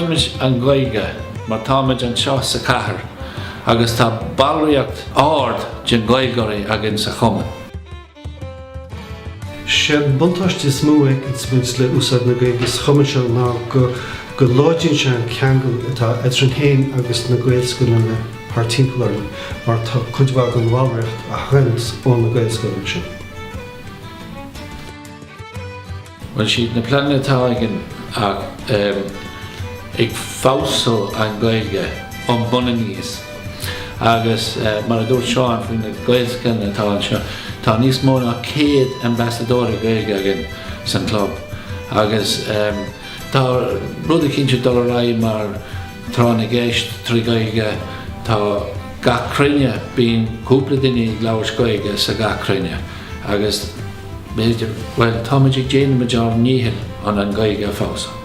Táimid an Gaeilge mar táimid an seo sa chathair agus tá bailíocht ard den Gaeilgeoirí agin sa chumann. Sé buntáiste is mó ag is le úsáid na Gaeilge sa chumann seo ná go láidíonn sé an ceangal atá idir an héin agus na Gaelscoileanna le thar timpeall mar tá cuidbhag an bhallreacht a chrenas ón na Gaelscoileanna sin. Well, siad na planna atá agin ag fásil an Gaeilge an buna níos. Agus mar a dúirt Seán faoin na Gaelscoileanna atá an seo, tá níos mó ná 100 ambassadóra Gaeilge agin san club. Agus tá rud a cinnte dul raibh mar tránna gceist trí Gaeilge, tá gach cruinne bíonn cúpla duine ag labhairt Gaeilge sa gach cruinne. Agus well, táimid ag déanamh dearg níhil an Gaeilge fása.